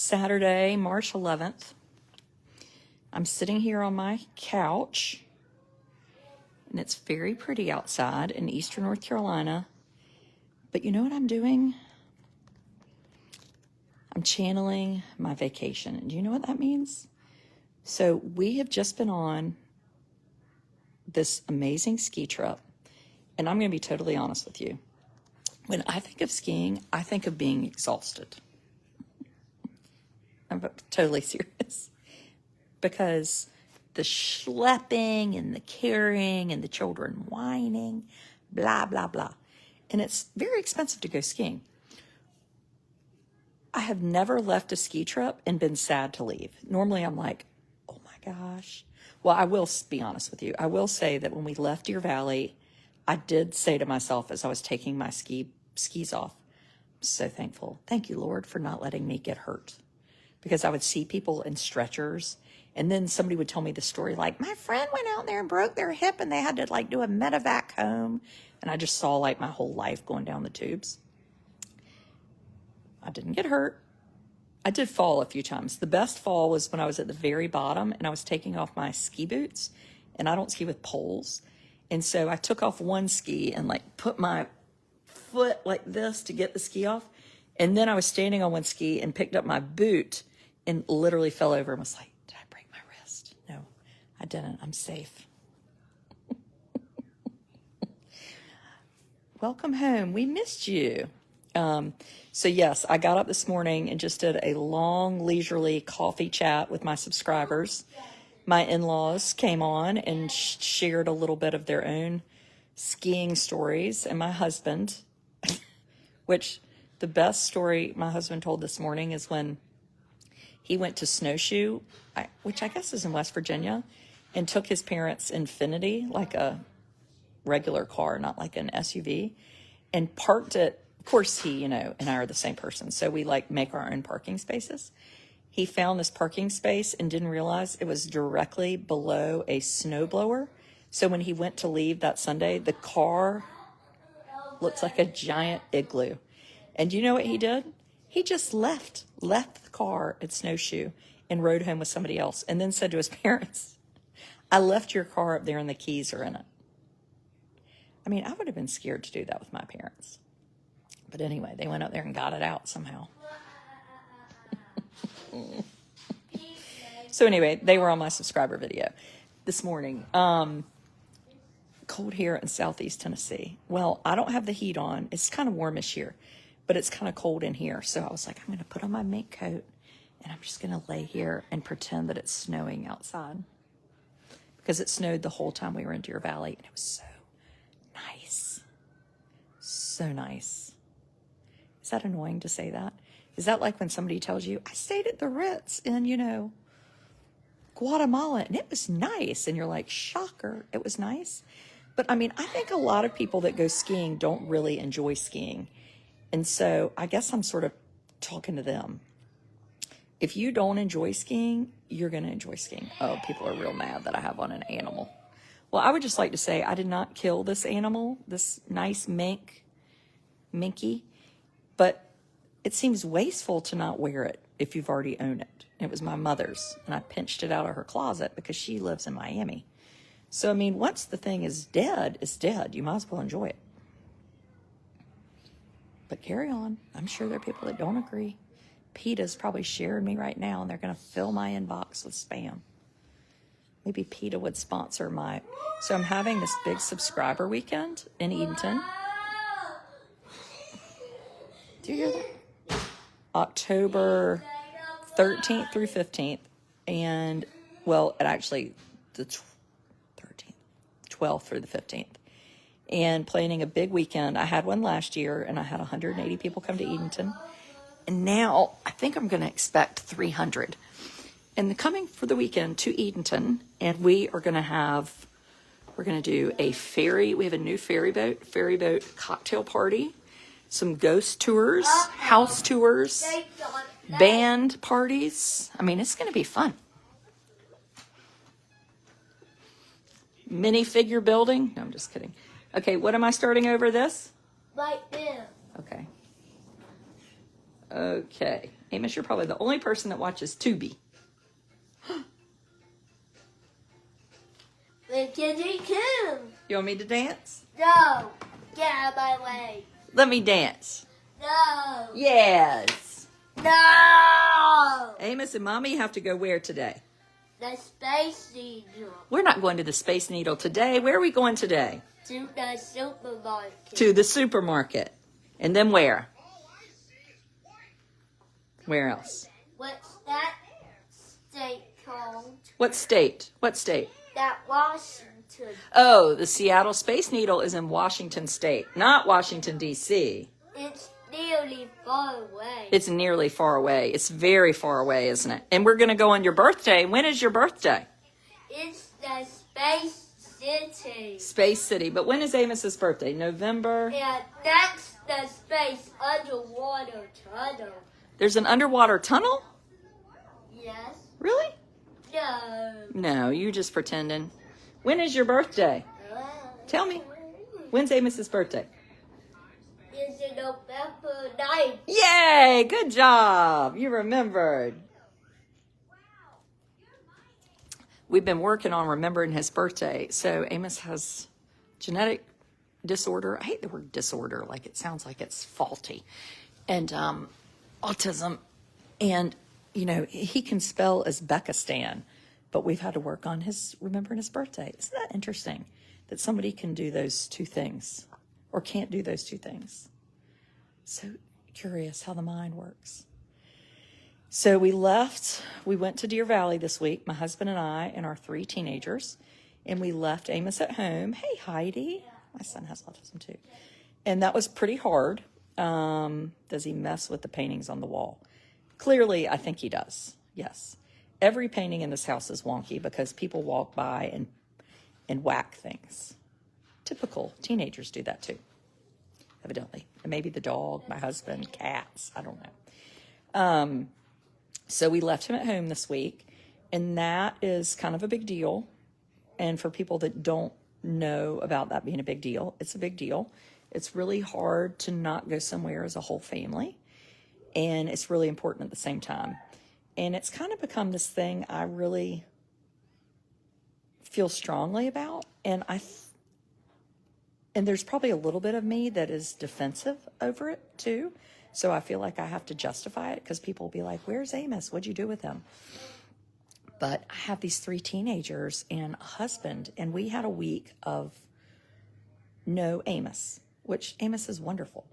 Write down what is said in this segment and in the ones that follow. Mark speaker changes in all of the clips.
Speaker 1: Saturday, March 11th. I'm sitting here on my couch, and it's very pretty outside in eastern North Carolina. But you know what I'm doing? I'm channeling my vacation. And do you know what that means? So we have just been on this amazing ski trip. And I'm going to be totally honest with you. When I think of skiing, I think of being exhausted. I'm totally serious. Because the schlepping and the carrying and the children whining, blah, blah, blah. And it's very expensive to go skiing. I have never left a ski trip and been sad to leave. Normally I'm like, oh my gosh. Well, I will be honest with you. I will say that when we left Deer Valley, I did say to myself as I was taking my skis off, I'm so thankful. Thank you, Lord, for not letting me get hurt. Because I would see people in stretchers, and then somebody would tell me the story like, my friend went out there and broke their hip and they had to like do a medevac home. And I just saw like my whole life going down the tubes. I didn't get hurt. I did fall a few times. The best fall was when I was at the very bottom and I was taking off my ski boots, and I don't ski with poles. And so I took off one ski and like put my foot like this to get the ski off. And then I was standing on one ski and picked up my boot and literally fell over and was like, did I break my wrist? No, I didn't. I'm safe. Welcome home. We missed you. So yes, I got up this morning and just did a long, leisurely coffee chat with my subscribers. My in-laws came on and shared a little bit of their own skiing stories, and my husband, which the best story my husband told this morning is when he went to Snowshoe, which I guess is in West Virginia, and took his parents' Infiniti, like a regular car, not like an SUV, and parked it. Of course, he, and I are the same person, so we like make our own parking spaces. He found this parking space and didn't realize it was directly below a snowblower. So when he went to leave that Sunday, the car looks like a giant igloo. And you know what he did? He just left the car at Snowshoe and rode home with somebody else, and then said to his parents, I left your car up there and the keys are in it. I mean, I would have been scared to do that with my parents. But anyway, they went up there and got it out somehow. So anyway, they were on my subscriber video this morning. Cold here in Southeast Tennessee. Well, I don't have the heat on. It's kind of warmish here, but it's kind of cold in here. So I was like, I'm going to put on my mink coat and I'm just going to lay here and pretend that it's snowing outside. Because it snowed the whole time we were in Deer Valley, and it was so nice. So nice. Is that annoying to say that? Is that like when somebody tells you, I stayed at the Ritz in, Guatemala, and it was nice. And you're like, shocker, it was nice. But I mean, I think a lot of people that go skiing don't really enjoy skiing. And so I guess I'm sort of talking to them. If you don't enjoy skiing, you're going to enjoy skiing. Oh, people are real mad that I have on an animal. Well, I would just like to say I did not kill this animal, this nice minky. But it seems wasteful to not wear it if you've already owned it. It was my mother's, and I pinched it out of her closet because she lives in Miami. So, I mean, once the thing is dead, it's dead. You might as well enjoy it. But carry on. I'm sure there are people that don't agree. PETA's probably sharing me right now, and they're going to fill my inbox with spam. Maybe PETA would sponsor my... So I'm having this big subscriber weekend in Edenton. Do you hear that? October 13th through 15th. And, well, actually, the 12th through the 15th. And planning a big weekend. I had one last year, and I had 180 people come to Edenton. And now I think I'm going to expect 300. And they're coming for the weekend to Edenton, and we're going to do a ferry. We have a new ferry boat cocktail party. Some ghost tours, house tours, band parties. I mean, it's going to be fun. Minifigure building. No, I'm just kidding. Okay, what am I starting over this?
Speaker 2: Right there.
Speaker 1: Okay. Okay. Amos, you're probably the only person that watches Tubi. You want me to dance?
Speaker 2: No. Get out of my way.
Speaker 1: Let me dance.
Speaker 2: No.
Speaker 1: Yes.
Speaker 2: No.
Speaker 1: Amos and Mommy have to go where today?
Speaker 2: The Space Needle.
Speaker 1: We're not going to the Space Needle today. Where are we going today?
Speaker 2: To the supermarket.
Speaker 1: To the supermarket. And then where? Where else?
Speaker 2: What's that state called?
Speaker 1: What state? What state?
Speaker 2: That Washington.
Speaker 1: Oh, the Seattle Space Needle is in Washington State, not Washington, D.C.
Speaker 2: It's nearly far away.
Speaker 1: It's nearly far away. It's very far away, isn't it? And we're going to go on your birthday. When is your birthday?
Speaker 2: It's the Space City.
Speaker 1: Space City. But when is Amos's birthday? November?
Speaker 2: Yeah, that's the space underwater tunnel.
Speaker 1: There's an underwater tunnel?
Speaker 2: Yes.
Speaker 1: Really?
Speaker 2: No.
Speaker 1: No, you just pretending. When is your birthday? Tell me. When's Amos's birthday?
Speaker 2: It's November 9th.
Speaker 1: Yay! Good job. You remembered. We've been working on remembering his birthday. So Amos has genetic disorder. I hate the word disorder. Like it sounds like it's faulty. And autism. And, you know, he can spell Uzbekistan. But we've had to work on his remembering his birthday. Isn't that interesting that somebody can do those two things or can't do those two things? So curious how the mind works. So we went to Deer Valley this week, my husband and I and our 3 teenagers, and we left Amos at home. Hey, Heidi. My son has autism too. And that was pretty hard. Does he mess with the paintings on the wall? Clearly, I think he does. Yes. Every painting in this house is wonky because people walk by and whack things. Typical teenagers do that too, evidently. And maybe the dog, my husband, cats, I don't know. So we left him at home this week, and that is kind of a big deal. And for people that don't know about that being a big deal, it's a big deal. It's really hard to not go somewhere as a whole family, and it's really important at the same time. And it's kind of become this thing I really feel strongly about. And and there's probably a little bit of me that is defensive over it too. So I feel like I have to justify it because people will be like, where's Amos? What'd you do with him? But I have these 3 teenagers and a husband, and we had a week of no Amos, which Amos is wonderful.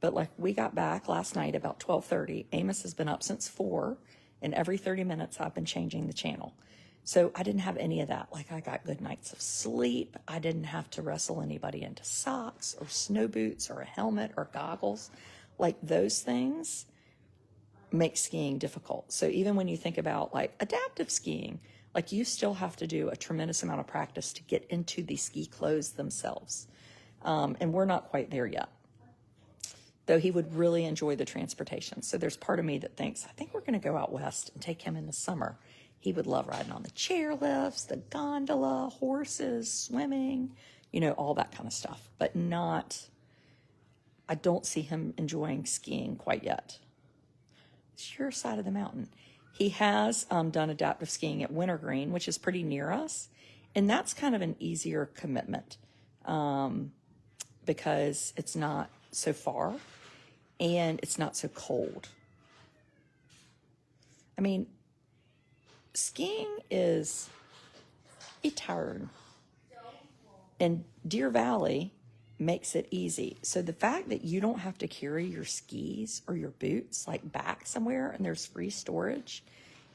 Speaker 1: But like we got back last night about 12:30. Amos has been up since 4. And every 30 minutes, I've been changing the channel. So I didn't have any of that. Like I got good nights of sleep. I didn't have to wrestle anybody into socks or snow boots or a helmet or goggles. Like those things make skiing difficult. So even when you think about like adaptive skiing, like you still have to do a tremendous amount of practice to get into the ski clothes themselves. And we're not quite there yet. Though he would really enjoy the transportation. So there's part of me that thinks, I think we're going to go out west and take him in the summer. He would love riding on the chairlifts, the gondola, horses, swimming, you know, all that kind of stuff. But I don't see him enjoying skiing quite yet. It's your side of the mountain. He has done adaptive skiing at Wintergreen, which is pretty near us. And that's kind of an easier commitment because it's not so far and it's not so cold. I mean, skiing is tiring, and Deer Valley makes it easy. So the fact that you don't have to carry your skis or your boots like back somewhere and there's free storage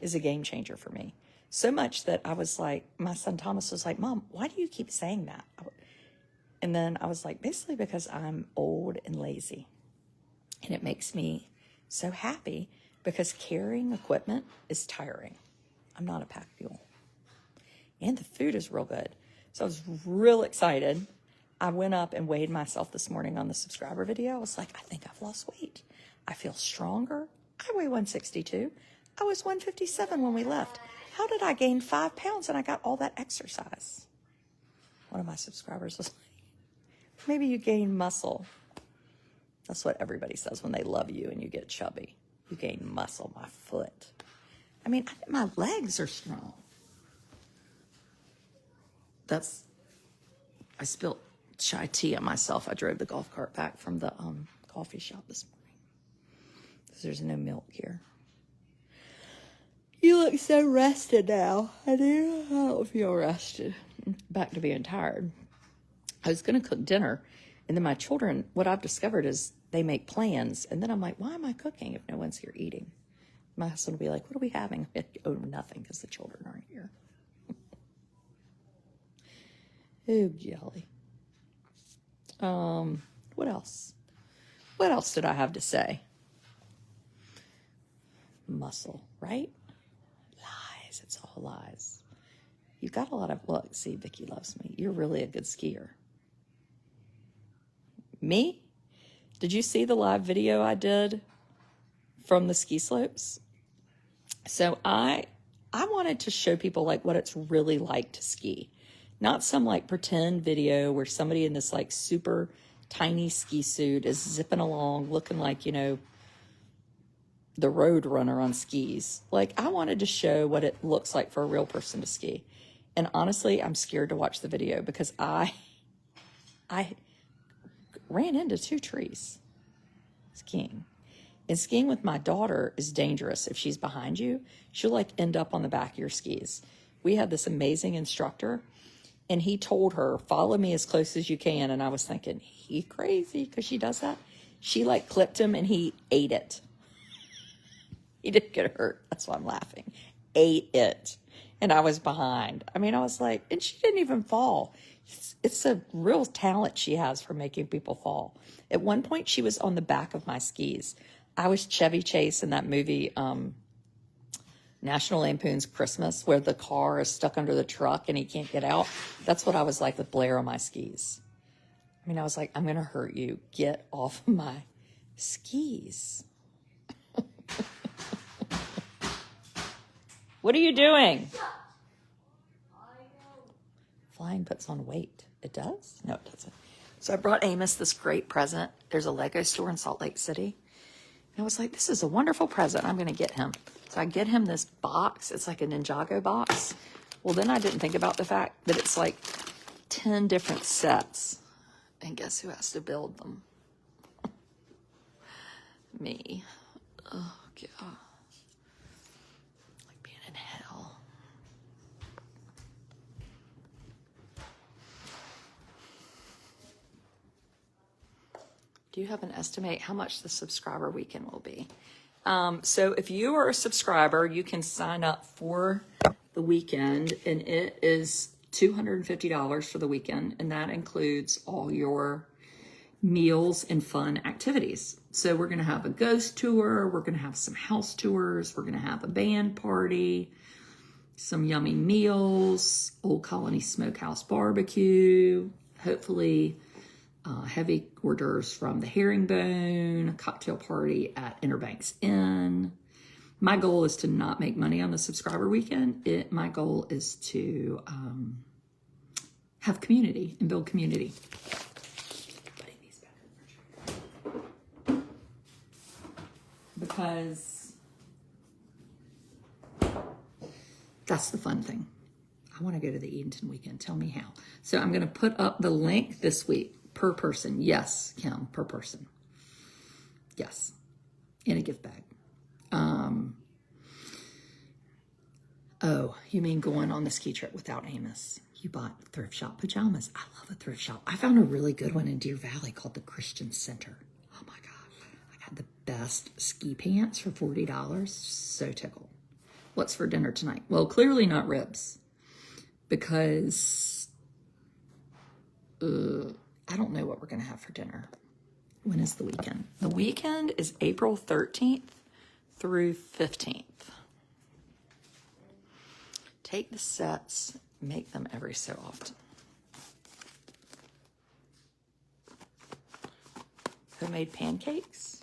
Speaker 1: is a game changer for me. So much that I was like, my son Thomas was like, Mom, why do you keep saying that? And then I was like, basically because I'm old and lazy. And it makes me so happy because carrying equipment is tiring. I'm not a pack mule. And the food is real good. So I was real excited. I went up and weighed myself this morning on the subscriber video. I was like, I think I've lost weight. I feel stronger. I weigh 162. I was 157 when we left. How did I gain 5 pounds and I got all that exercise? One of my subscribers was like, maybe you gain muscle. That's what everybody says when they love you and you get chubby. You gain muscle, my foot. I mean, I think my legs are strong. I spilled chai tea on myself. I drove the golf cart back from the coffee shop this morning. Because there's no milk here. You look so rested now. I don't feel rested. Back to being tired. I was going to cook dinner. And then my children, what I've discovered is they make plans. And then I'm like, why am I cooking if no one's here eating? My husband will be like, what are we having? Oh, nothing, because the children aren't here. Oh, jelly. What else? What else did I have to say? Muscle, right? Lies. It's all lies. You've got a lot of, look, see, Vicky loves me. You're really a good skier. Me? Did you see the live video I did from the ski slopes? So I wanted to show people like what it's really like to ski. Not some like pretend video where somebody in this like super tiny ski suit is zipping along looking like, you know, the road runner on skis. Like I wanted to show what it looks like for a real person to ski. And honestly, I'm scared to watch the video because I ran into 2 trees skiing. And skiing with my daughter is dangerous. If she's behind you, she'll like end up on the back of your skis. We had this amazing instructor and he told her, follow me as close as you can. And I was thinking, he crazy because she does that. She like clipped him and he ate it. He didn't get hurt. That's why I'm laughing. Ate it. And I was behind. I mean, I was like, and she didn't even fall. It's a real talent she has for making people fall. At one point, she was on the back of my skis. I was Chevy Chase in that movie, National Lampoon's Christmas, where the car is stuck under the truck and he can't get out. That's what I was like with Blair on my skis. I mean, I was like, I'm going to hurt you. Get off my skis. What are you doing? Flying puts on weight. It does? No, it doesn't. So I brought Amos this great present. There's a Lego store in Salt Lake City. And I was like, this is a wonderful present. I'm going to get him. So I get him this box. It's like a Ninjago box. Well, then I didn't think about the fact that it's like 10 different sets. And guess who has to build them? Me. Oh, God. Like being in hell. Do you have an estimate how much the subscriber weekend will be? So if you are a subscriber, you can sign up for the weekend, and it is $250 for the weekend, and that includes all your meals and fun activities. So we're going to have a ghost tour, we're going to have some house tours, we're going to have a band party, some yummy meals, Old Colony Smokehouse barbecue, hopefully heavy hors d'oeuvres from the Herringbone, a cocktail party at Inner Banks Inn. My goal is to not make money on the subscriber weekend. My goal is to have community and build community. Putting these back. Because that's the fun thing. I want to go to the Edenton weekend. Tell me how. So I'm going to put up the link this week. Per person. Yes, Kim, per person. Yes. In a gift bag. Oh, you mean going on the ski trip without Amos? You bought thrift shop pajamas. I love a thrift shop. I found a really good one in Deer Valley called the Christian Center. Oh my God. I got the best ski pants for $40. So tickled. What's for dinner tonight? Well, clearly not ribs. Because I don't know what we're going to have for dinner. When is the weekend? The weekend is April 13th through 15th. Take the sets, make them every so often. Homemade pancakes?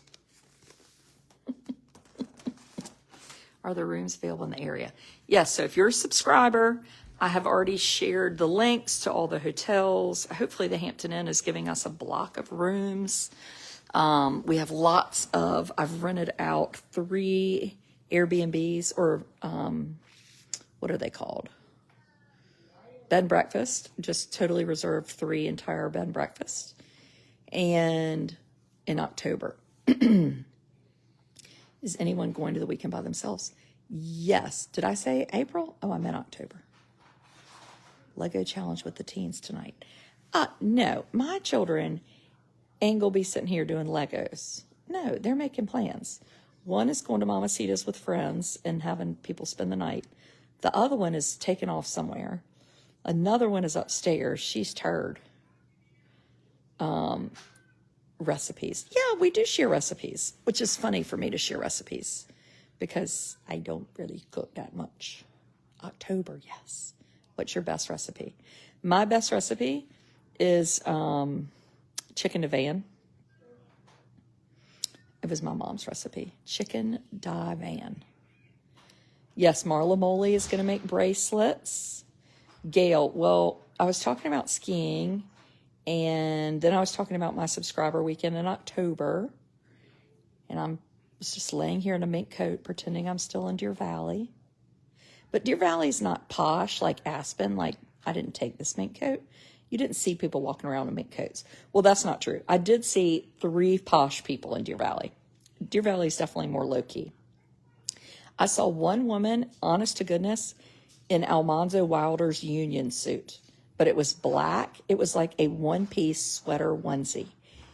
Speaker 1: Are the rooms available in the area? Yes, so if you're a subscriber, I have already shared the links to all the hotels. Hopefully the Hampton Inn is giving us a block of rooms. We have I've rented out 3 Airbnbs, or what are they called? Bed and breakfast. Just totally reserved 3 entire bed and breakfast. And in October. Is anyone going to the weekend by themselves? Yes. Did I say April? Oh, I meant October. Lego challenge with the teens tonight. No, my children ain't gonna be sitting here doing Legos. No, they're making plans. One is going to Mamacita's with friends and having people spend the night. The other one is taking off somewhere. Another one is upstairs. She's tired. Recipes. Yeah, we do share recipes, which is funny for me to share recipes because I don't really cook that much. October, yes. What's your best recipe? My best recipe is chicken de van. It was my mom's recipe. Chicken de van. Yes, Marla Moley is going to make bracelets. Gail, well, I was talking about skiing, and then I was talking about my subscriber weekend in October, and I was just laying here in a mink coat pretending I'm still in Deer Valley. But Deer Valley's not posh like Aspen. Like, I didn't take this mink coat. You didn't see people walking around in mink coats. Well, that's not true. I did see 3 posh people in Deer Valley. Deer Valley is definitely more low-key. I saw one woman, honest to goodness, in Almanzo Wilder's union suit. But it was black. It was like a one-piece sweater onesie.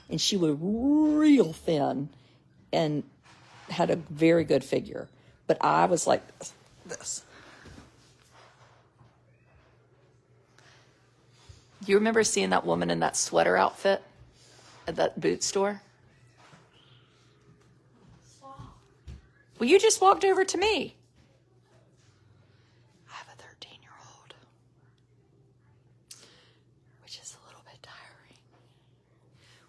Speaker 1: And she was real thin and had a very good figure. But I was like this. Do you remember seeing that woman in that sweater outfit at that boot store? Well, you just walked over to me. I have a 13-year-old, which is a little bit tiring.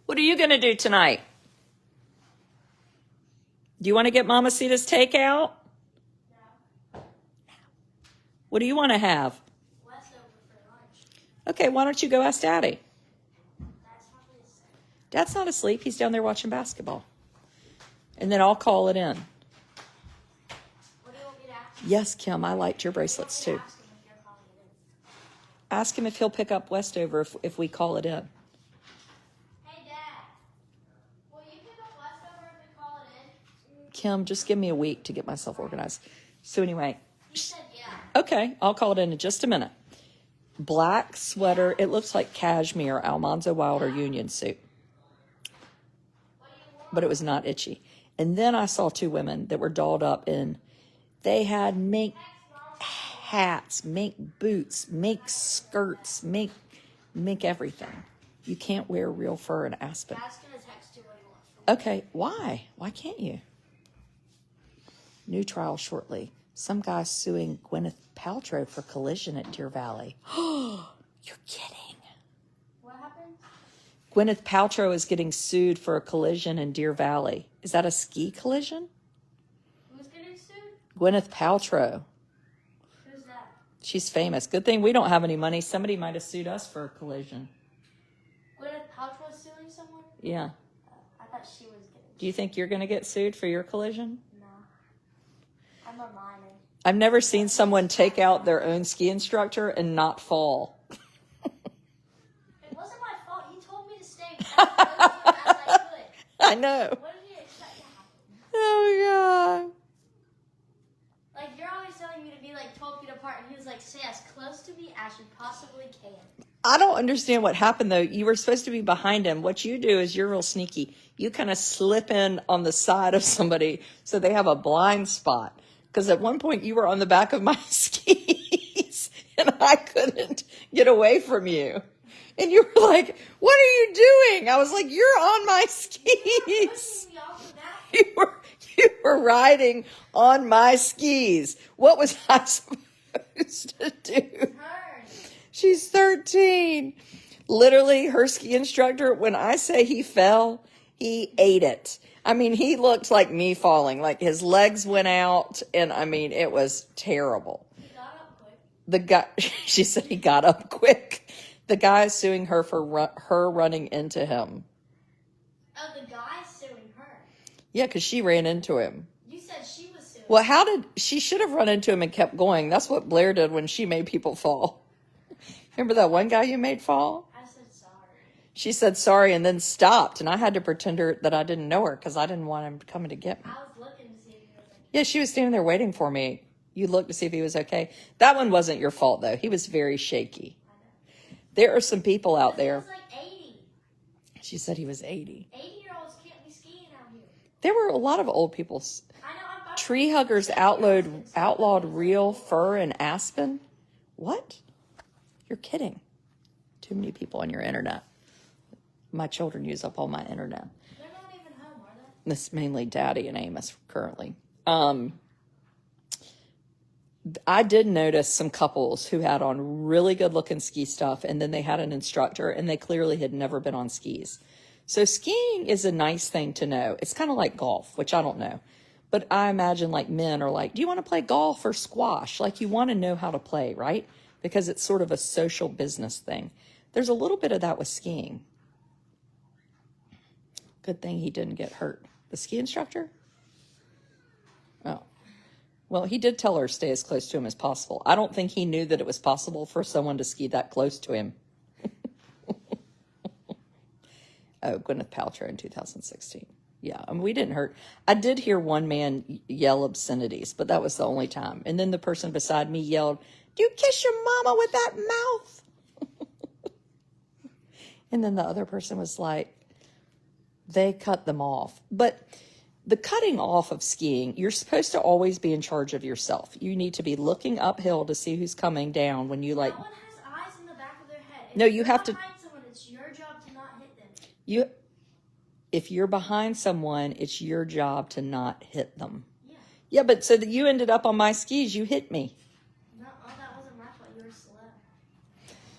Speaker 1: What are you going to do tonight? Do you want to get Mamacita's takeout? No. What do you want to have? Okay, why don't you go ask Daddy? Dad's not asleep. He's down there watching basketball. And then I'll call it in.
Speaker 2: What do you want me to ask?
Speaker 1: Yes, Kim, I liked your bracelets too. Ask him if he'll pick up Westover if we call it in.
Speaker 2: Hey, Dad. Will you pick up Westover if we call it in?
Speaker 1: Kim, just give me a week to get myself organized. So anyway.
Speaker 2: He said yeah.
Speaker 1: Okay, I'll call it in just a minute. Black sweater. It looks like cashmere Almanzo Wilder union suit. But it was not itchy. And then I saw 2 women that were dolled up in, they had mink hats, mink boots, mink skirts, mink everything. You can't wear real fur in Aspen.
Speaker 2: Dad's gonna text you what he wants.
Speaker 1: Okay, why? Why can't you? New trial shortly. Some guy suing Gwyneth Paltrow for collision at Deer Valley. You're kidding.
Speaker 2: What happened?
Speaker 1: Gwyneth Paltrow is getting sued for a collision in Deer Valley. Is that a ski collision?
Speaker 2: Who's getting sued?
Speaker 1: Gwyneth Paltrow.
Speaker 2: Who's that?
Speaker 1: She's famous. Good thing we don't have any money. Somebody might have sued us for a collision.
Speaker 2: Gwyneth Paltrow suing someone?
Speaker 1: Yeah.
Speaker 2: I thought she was getting
Speaker 1: Do you think you're going to get sued for your collision?
Speaker 2: No. I'm a minor.
Speaker 1: I've never seen someone take out their own ski instructor and not fall.
Speaker 2: It wasn't my fault. He told me to stay as close to him as I could.
Speaker 1: I know.
Speaker 2: What did he expect to happen?
Speaker 1: Oh, God.
Speaker 2: Like, you're always telling me to be like 12 feet apart, and he was like, stay as close to me as you possibly can.
Speaker 1: I don't understand what happened, though. You were supposed to be behind him. What you do is you're real sneaky. You kind of slip in on the side of somebody so they have a blind spot. Because at one point you were on the back of my skis and I couldn't get away from you. And you were like, what are you doing? I was like, you're on my skis.
Speaker 2: Pushing me off the back.
Speaker 1: You were riding on my skis. What was I supposed to do?
Speaker 2: Turn.
Speaker 1: She's 13. Literally, her ski instructor, when I say he fell, he ate it. I mean, he looked like me falling. Like his legs went out, and I mean, it was terrible.
Speaker 2: He got up quick.
Speaker 1: The guy, she said he got up quick. The guy is suing her for her running into him.
Speaker 2: Oh, the guy's suing her.
Speaker 1: Yeah, because she ran into him.
Speaker 2: You said she was suing.
Speaker 1: Well, she should have run into him and kept going. That's what Blair did when she made people fall. Remember that one guy you made fall?
Speaker 2: I said sorry.
Speaker 1: She said sorry and then stopped, and I had to pretend that I didn't know her because I didn't want him coming to get me.
Speaker 2: I was looking to see if he was like.
Speaker 1: Yeah, she was standing there waiting for me. You looked to see if he was okay. That one wasn't your fault, though. He was very shaky. There are some people out
Speaker 2: He
Speaker 1: there.
Speaker 2: was like 80.
Speaker 1: She said he was 80.
Speaker 2: 80-year-olds can't be skiing out here.
Speaker 1: There were a lot of old people.
Speaker 2: I know. I'm
Speaker 1: Tree huggers outlawed real fur in Aspen. What? You're kidding. Too many people on your internet. My children use up all my internet.
Speaker 2: They're not even home, are they?
Speaker 1: This is mainly Daddy and Amos currently. I did notice some couples who had on really good looking ski stuff, and then they had an instructor, and they clearly had never been on skis. So skiing is a nice thing to know. It's kind of like golf, which I don't know. But I imagine like men are like, do you want to play golf or squash? Like you want to know how to play, right? Because it's sort of a social business thing. There's a little bit of that with skiing. Good thing he didn't get hurt. The ski instructor? Oh. Well, he did tell her to stay as close to him as possible. I don't think he knew that it was possible for someone to ski that close to him. Oh, Gwyneth Paltrow in 2016. Yeah, I mean, we didn't hurt. I did hear one man yell obscenities, but that was the only time. And then the person beside me yelled, "Do you kiss your mama with that mouth?" And then the other person was like, they cut them off. But the cutting off of skiing, you're supposed to always be in charge of yourself. You need to be looking uphill to see who's coming down when you like.
Speaker 2: No one has eyes in the back of their head.
Speaker 1: No, you have to.
Speaker 2: Behind someone, it's your job to not hit them.
Speaker 1: If you're behind someone, it's your job to not hit them.
Speaker 2: Yeah.
Speaker 1: Yeah, but so that you ended up on my skis, you hit me.
Speaker 2: No, that wasn't my fault. You were slow.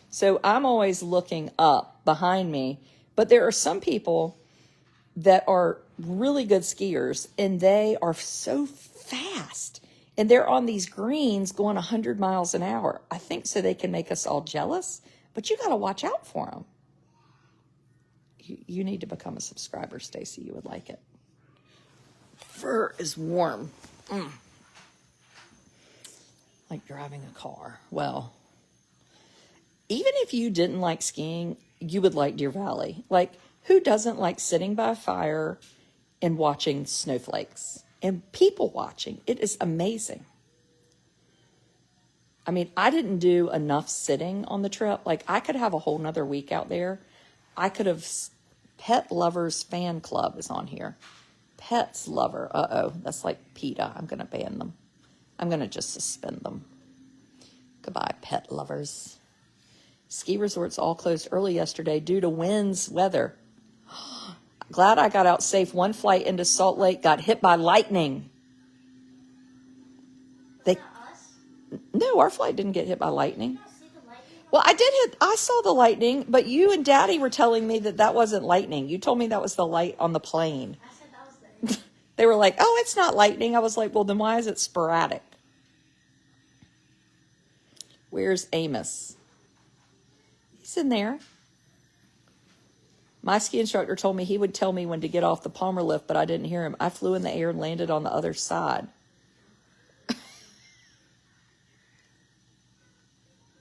Speaker 1: So I'm always looking up behind me. But there are some people that are really good skiers, and they are so fast. And they're on these greens going 100 miles an hour. I think so they can make us all jealous, but you got to watch out for them. You need to become a subscriber, Stacy. You would like it. Fur is warm. Like driving a car. Well, even if you didn't like skiing, you would like Deer Valley. Like, who doesn't like sitting by a fire and watching snowflakes and people watching? It is amazing. I mean, I didn't do enough sitting on the trip. Like, I could have a whole nother week out there. I could have. Pet Lovers Fan Club is on here. Pets Lover. Uh-oh, that's like PETA. I'm going to ban them. I'm going to just suspend them. Goodbye, pet lovers. Ski resorts all closed early yesterday due to winds, weather. Glad I got out safe. One flight into Salt Lake got hit by lightning. No, our flight didn't get hit by lightning. Well, I saw the lightning, but you and Daddy were telling me that wasn't lightning. You told me that was the light on the plane.
Speaker 2: I said that was
Speaker 1: They were like, oh, it's not lightning. I was like, well, then why is it sporadic? Where's Amos? He's in there. My ski instructor told me he would tell me when to get off the Palmer lift, but I didn't hear him. I flew in the air and landed on the other side.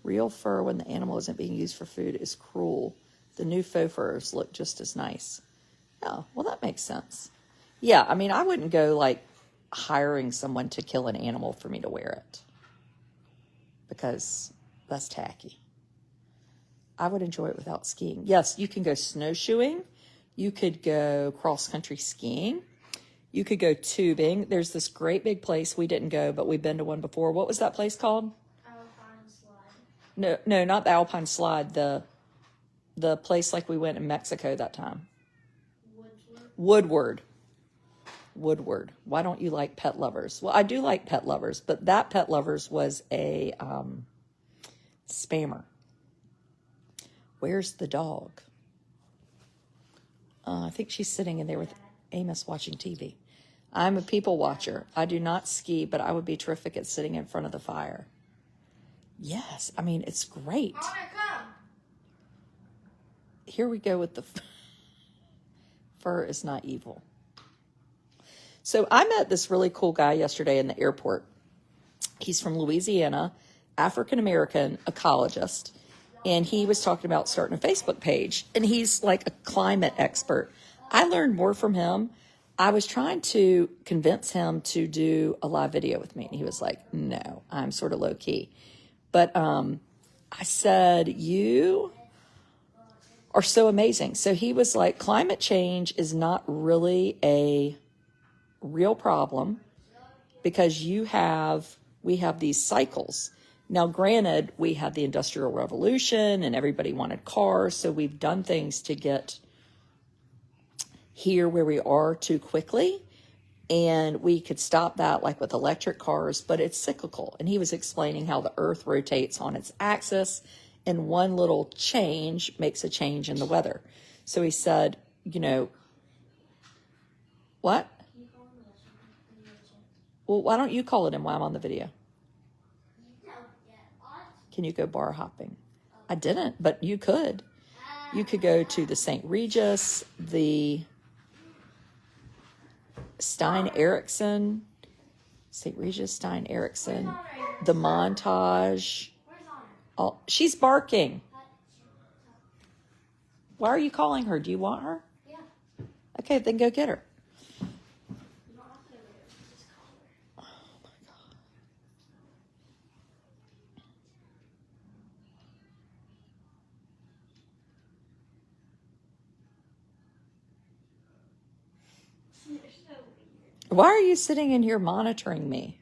Speaker 1: Real fur when the animal isn't being used for food is cruel. The new faux furs look just as nice. Oh, well, that makes sense. Yeah, I mean, I wouldn't go like hiring someone to kill an animal for me to wear it, because that's tacky. I would enjoy it without skiing. Yes, you can go snowshoeing. You could go cross-country skiing. You could go tubing. There's this great big place. We didn't go, but we've been to one before. What was that place called?
Speaker 2: Alpine Slide.
Speaker 1: No, not the Alpine Slide. The place like we went in Mexico that time. Woodward. Why don't you like Pet Lovers? Well, I do like Pet Lovers, but that Pet Lovers was a spammer. Where's the dog? I think she's sitting in there with Amos watching TV. I'm a people watcher. I do not ski, but I would be terrific at sitting in front of the fire. Yes, I mean, it's great.
Speaker 2: I want to come.
Speaker 1: Here we go with the fur is not evil. So I met this really cool guy yesterday in the airport. He's from Louisiana, African-American ecologist, and he was talking about starting a Facebook page, and he's like a climate expert. I learned more from him. I was trying to convince him to do a live video with me, and he was like, no, I'm sort of low key. But I said, you are so amazing. So he was like, climate change is not really a real problem because we have these cycles. Now, granted, we had the Industrial Revolution and everybody wanted cars, so we've done things to get here where we are too quickly, and we could stop that like with electric cars, but it's cyclical. And he was explaining how the earth rotates on its axis, and one little change makes a change in the weather. So he said, what? Well, why don't you call it in while I'm on the video? Can you go bar hopping? I didn't, but you could. You could go to the St. Regis, the Stein Eriksen, St. Regis, Stein Eriksen, the Montage. Oh, she's barking. Why are you calling her? Do you want her?
Speaker 2: Yeah.
Speaker 1: Okay, then go get her.
Speaker 2: You don't have to go there. Just call her.
Speaker 1: Oh my God.
Speaker 2: You're so weird.
Speaker 1: Why are you sitting in here monitoring me?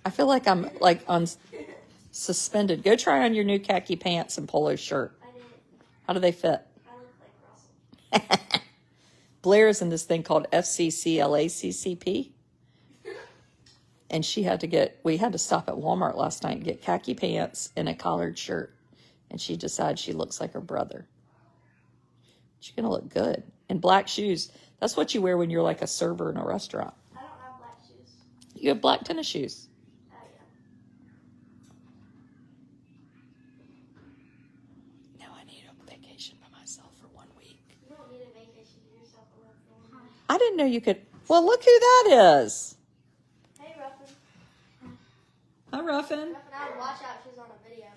Speaker 1: I feel like I'm like suspended. Go try on your new khaki pants and polo shirt.
Speaker 2: I did.
Speaker 1: How do they fit?
Speaker 2: I look like Russell.
Speaker 1: Blair's in this thing called FCCLACCP. And we had to stop at Walmart last night and get khaki pants and a collared shirt. And she decided she looks like her brother. She's going to look good. And black shoes. That's what you wear when you're like a server in a restaurant.
Speaker 2: I don't have black shoes.
Speaker 1: You have black tennis shoes.
Speaker 2: Oh, yeah.
Speaker 1: Now I need a vacation by myself for 1 week.
Speaker 2: You don't need a vacation. Do yourself a little thing.
Speaker 1: I didn't know you could. Well, look who that is.
Speaker 2: Hey, Ruffin.
Speaker 1: Hi, Ruffin.
Speaker 2: Ruffin, I would watch out. She's on a video.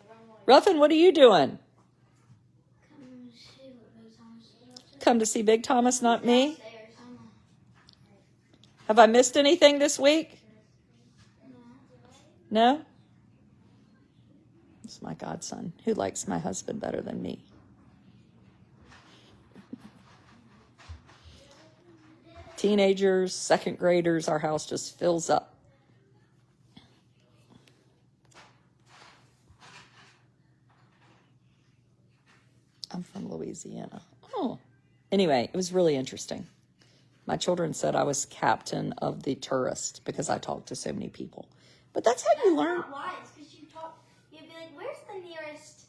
Speaker 1: Ruffin, what are you doing?
Speaker 2: Come see what Big Thomas is up to.
Speaker 1: Come to see Big Thomas, not me?
Speaker 2: Downstairs.
Speaker 1: Have I missed anything this week? No? It's my godson who likes my husband better than me. Teenagers, second graders, our house just fills up. I'm from Louisiana. Oh. Anyway, it was really interesting. My children said I was captain of the tourist because I talked to so many people. But that's how you learn.
Speaker 2: That's not why. It's because you'd be like, where's the nearest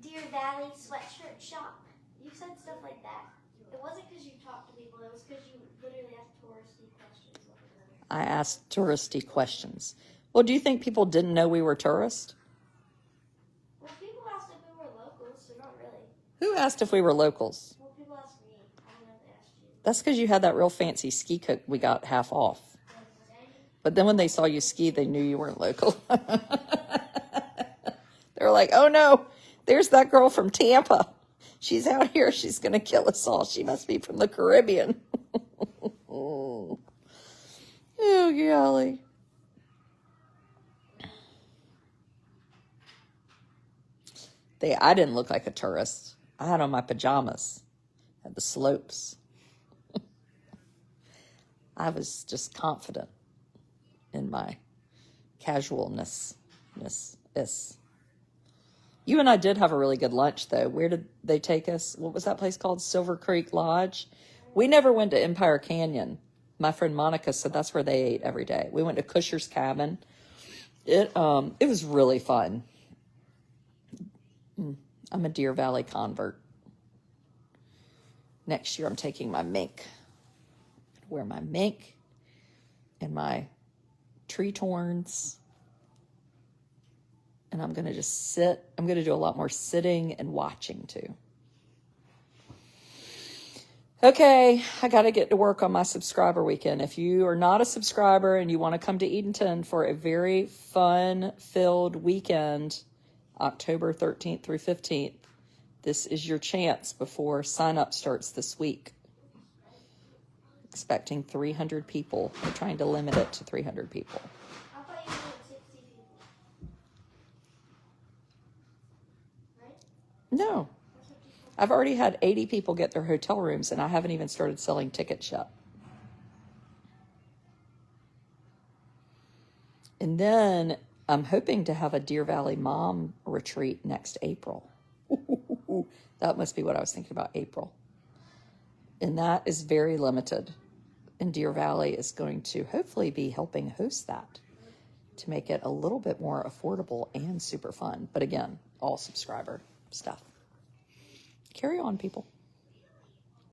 Speaker 2: Deer Valley sweatshirt shop? You said stuff like that. It wasn't because you talked to people. It was because you literally asked touristy questions.
Speaker 1: I asked touristy questions. Well, do you think people didn't know we were tourists?
Speaker 2: Well, people asked if we were locals, so not really.
Speaker 1: Who asked if we were locals?
Speaker 2: Well, people asked me. I don't know if they asked you.
Speaker 1: That's because you had that real fancy ski coat we got half off. But then when they saw you ski, they knew you weren't local. They were like, oh no, there's that girl from Tampa. She's out here. She's going to kill us all. She must be from the Caribbean. Oh, golly. I didn't look like a tourist. I had on my pajamas at the slopes. I was just confident in my casualness. You and I did have a really good lunch, though. Where did they take us? What was that place called? Silver Creek Lodge. We never went to Empire Canyon. My friend Monica said that's where they ate every day. We went to Kusher's Cabin. It was really fun. I'm a Deer Valley convert. Next year, I'm taking my mink. Wear my mink and my tree torns And I'm going to just sit. I'm going to do a lot more sitting and watching too. Okay, I got to get to work on my subscriber weekend. If you are not a subscriber and you want to come to Edenton for a very fun-filled weekend, October 13th through 15th, this is your chance before sign-up starts this week. Expecting 300 people. We're trying to limit it to 300 people.
Speaker 2: I thought you wanted 60 people. Right?
Speaker 1: No. I've already had 80 people get their hotel rooms, and I haven't even started selling tickets yet. And then I'm hoping to have a Deer Valley Mom retreat next April. That must be what I was thinking about, April. And that is very limited. And Deer Valley is going to hopefully be helping host that to make it a little bit more affordable and super fun. But again, all subscriber stuff. Carry on, people.